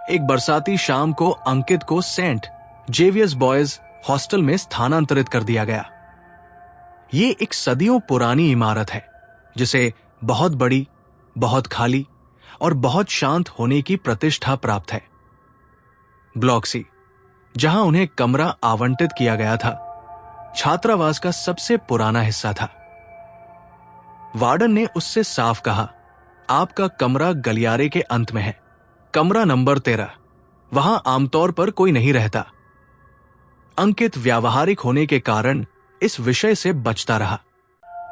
एक बरसाती शाम को अंकित को सेंट जेवियर्स बॉयज हॉस्टल में स्थानांतरित कर दिया गया। ये एक सदियों पुरानी इमारत है जिसे बहुत बड़ी, बहुत खाली और बहुत शांत होने की प्रतिष्ठा प्राप्त है। ब्लॉक सी, जहां उन्हें कमरा आवंटित किया गया था, छात्रावास का सबसे पुराना हिस्सा था। वार्डन ने उससे साफ कहा, आपका कमरा गलियारे के अंत में है, कमरा नंबर 13। वहां आमतौर पर कोई नहीं रहता। अंकित व्यावहारिक होने के कारण इस विषय से बचता रहा।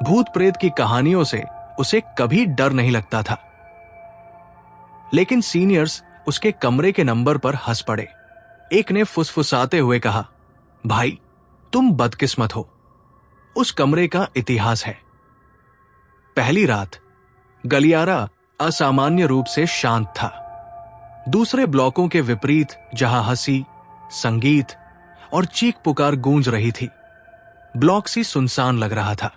भूत प्रेत की कहानियों से उसे कभी डर नहीं लगता था। लेकिन सीनियर्स उसके कमरे के नंबर पर हंस पड़े। एक ने फुसफुसाते हुए कहा, भाई तुम बदकिस्मत हो, उस कमरे का इतिहास है। पहली रात गलियारा असामान्य रूप से शांत था। दूसरे ब्लॉकों के विपरीत, जहां हंसी, संगीत और चीख पुकार गूंज रही थी, ब्लॉक सी सुनसान लग रहा था।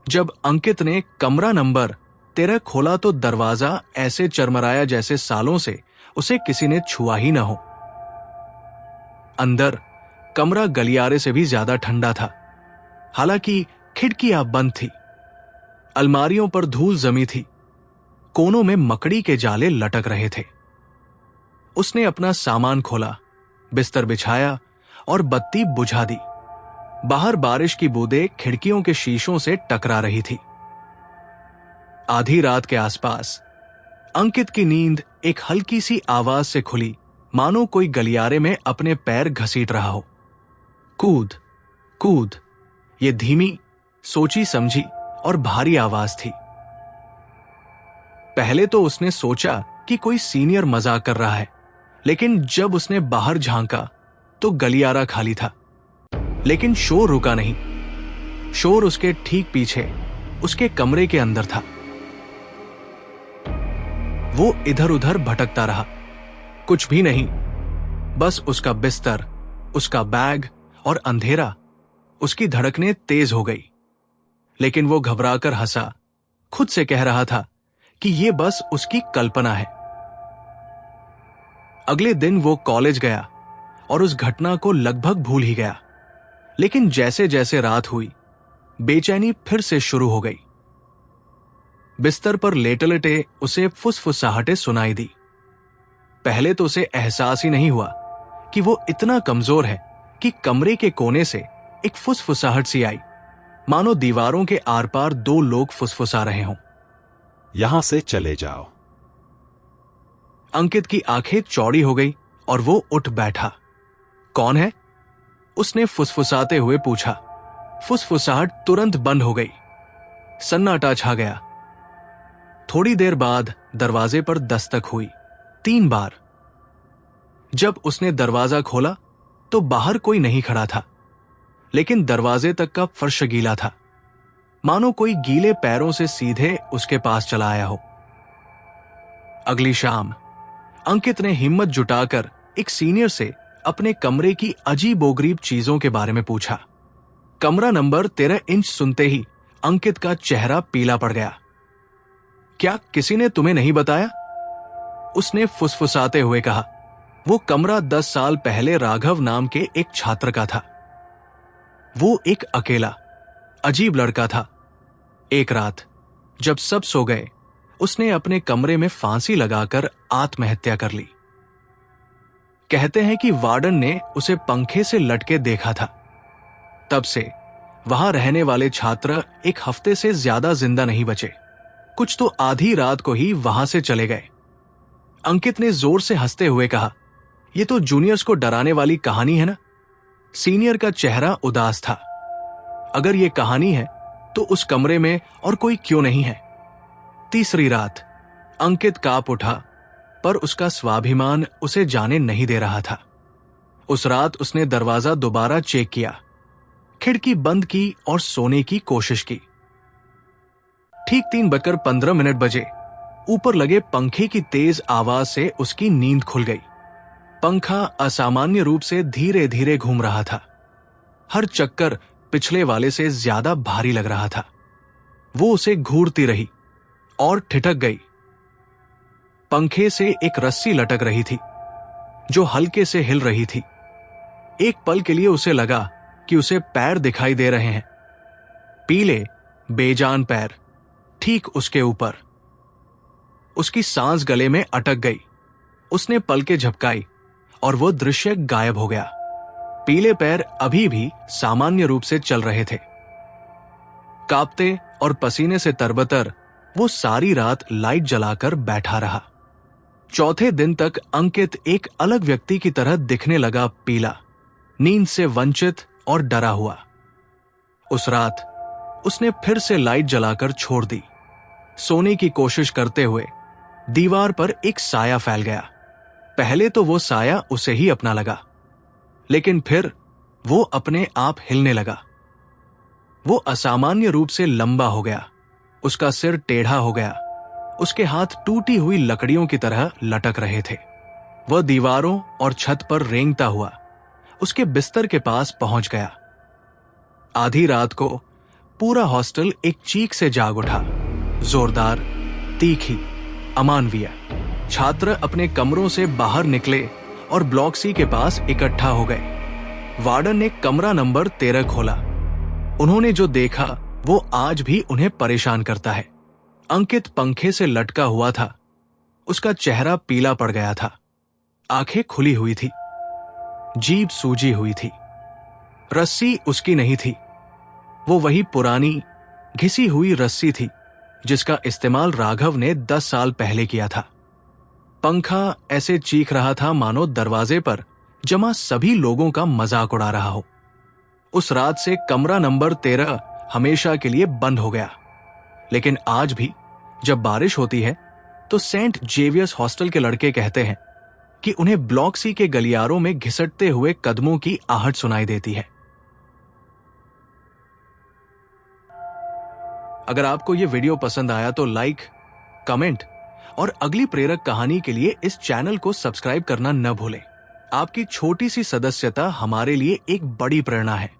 जब अंकित ने कमरा नंबर 13 खोला तो दरवाजा ऐसे चरमराया जैसे सालों से उसे किसी ने छुआ ही न हो। अंदर कमरा गलियारे से भी ज्यादा ठंडा था। हालांकि खिड़कियां बंद थी, अलमारियों पर धूल जमी थी, कोनों में मकड़ी के जाले लटक रहे थे। उसने अपना सामान खोला, बिस्तर बिछाया और बत्ती बुझा दी। बाहर बारिश की बूंदें खिड़कियों के शीशों से टकरा रही थी। आधी रात के आसपास अंकित की नींद एक हल्की सी आवाज से खुली, मानो कोई गलियारे में अपने पैर घसीट रहा हो। कूद कूद, ये धीमी, सोची समझी और भारी आवाज थी। पहले तो उसने सोचा कि कोई सीनियर मजाक कर रहा है, लेकिन जब उसने बाहर झांका तो गलियारा खाली था। लेकिन शोर रुका नहीं। शोर उसके ठीक पीछे, उसके कमरे के अंदर था। वो इधर उधर भटकता रहा। कुछ भी नहीं, बस उसका बिस्तर, उसका बैग और अंधेरा। उसकी धड़कनें तेज हो गई, लेकिन वो घबराकर हंसा, खुद से कह रहा था कि ये बस उसकी कल्पना है। अगले दिन वो कॉलेज गया और उस घटना को लगभग भूल ही गया। लेकिन जैसे जैसे रात हुई, बेचैनी फिर से शुरू हो गई। बिस्तर पर लेटे लेटे उसे फुसफुसाहटें सुनाई दी। पहले तो उसे एहसास ही नहीं हुआ कि वो इतना कमजोर है कि कमरे के कोने से एक फुसफुसाहट सी आई, मानो दीवारों के आर पार दो लोग फुसफुसा रहे हों। यहां से चले जाओ। अंकित की आंखें चौड़ी हो गई और वो उठ बैठा। कौन है? उसने फुसफुसाते हुए पूछा। फुसफुसाहट तुरंत बंद हो गई। सन्नाटा छा गया। थोड़ी देर बाद दरवाजे पर दस्तक हुई, 3 बार। जब उसने दरवाजा खोला तो बाहर कोई नहीं खड़ा था, लेकिन दरवाजे तक का फर्श गीला था, मानो कोई गीले पैरों से सीधे उसके पास चला आया हो। अगली शाम अंकित ने हिम्मत जुटाकर एक सीनियर से अपने कमरे की अजीबोगरीब चीजों के बारे में पूछा। कमरा नंबर 13 इंच सुनते ही अंकित का चेहरा पीला पड़ गया। क्या किसी ने तुम्हें नहीं बताया? उसने फुसफुसाते हुए कहा। वो कमरा 10 साल पहले राघव नाम के एक छात्र का था। वो एक अकेला, अजीब लड़का था। एक रात जब सब सो गए, उसने अपने कमरे में फांसी लगाकर आत्महत्या कर ली। कहते हैं कि वार्डन ने उसे पंखे से लटके देखा था। तब से वहां रहने वाले छात्र एक हफ्ते से ज्यादा जिंदा नहीं बचे। कुछ तो आधी रात को ही वहां से चले गए। अंकित ने जोर से हंसते हुए कहा, यह तो जूनियर्स को डराने वाली कहानी है ना? सीनियर का चेहरा उदास था। अगर यह कहानी है तो उस कमरे में और कोई क्यों नहीं है? तीसरी रात अंकित कांप उठा, पर उसका स्वाभिमान उसे जाने नहीं दे रहा था। उस रात उसने दरवाजा दोबारा चेक किया, खिड़की बंद की और सोने की कोशिश की। ठीक 3:15 बजे ऊपर लगे पंखे की तेज आवाज से उसकी नींद खुल गई। पंखा असामान्य रूप से धीरे धीरे घूम रहा था। हर चक्कर पिछले वाले से ज्यादा भारी लग रहा था। वो उसे घूरती रही और ठिठक गई। पंखे से एक रस्सी लटक रही थी जो हल्के से हिल रही थी। एक पल के लिए उसे लगा कि उसे पैर दिखाई दे रहे हैं, पीले बेजान पैर ठीक उसके ऊपर। उसकी सांस गले में अटक गई। उसने पलकें झपकाई और वो दृश्य गायब हो गया। पीले पैर अभी भी सामान्य रूप से चल रहे थे। कांपते और पसीने से तरबतर वो सारी रात लाइट जलाकर बैठा रहा। चौथे दिन तक अंकित एक अलग व्यक्ति की तरह दिखने लगा, पीला, नींद से वंचित और डरा हुआ। उस रात उसने फिर से लाइट जलाकर छोड़ दी। सोने की कोशिश करते हुए दीवार पर एक साया फैल गया। पहले तो वो साया उसे ही अपना लगा, लेकिन फिर वो अपने आप हिलने लगा। वो असामान्य रूप से लंबा हो गया। उसका सिर टेढ़ा हो गया। उसके हाथ टूटी हुई लकड़ियों की तरह लटक रहे थे। वह दीवारों और छत पर रेंगता हुआ उसके बिस्तर के पास पहुंच गया। आधी रात को पूरा हॉस्टल एक चीख से जाग उठा, जोरदार, तीखी, अमानवीय। छात्र अपने कमरों से बाहर निकले और ब्लॉक सी के पास इकट्ठा हो गए। वार्डन ने कमरा नंबर 13 खोला। उन्होंने जो देखा वो आज भी उन्हें परेशान करता है। अंकित पंखे से लटका हुआ था। उसका चेहरा पीला पड़ गया था। आंखें खुली हुई थी, जीभ सूजी हुई थी। रस्सी उसकी नहीं थी, वो वही पुरानी घिसी हुई रस्सी थी जिसका इस्तेमाल राघव ने 10 साल पहले किया था। पंखा ऐसे चीख रहा था मानो दरवाजे पर जमा सभी लोगों का मजाक उड़ा रहा हो। उस रात से कमरा नंबर 13 हमेशा के लिए बंद हो गया। लेकिन आज भी जब बारिश होती है तो सेंट जेवियर्स हॉस्टल के लड़के कहते हैं कि उन्हें ब्लॉक सी के गलियारों में घिसटते हुए कदमों की आहट सुनाई देती है। अगर आपको यह वीडियो पसंद आया तो लाइक, कमेंट और अगली प्रेरक कहानी के लिए इस चैनल को सब्सक्राइब करना न भूलें। आपकी छोटी सी सदस्यता हमारे लिए एक बड़ी प्रेरणा है।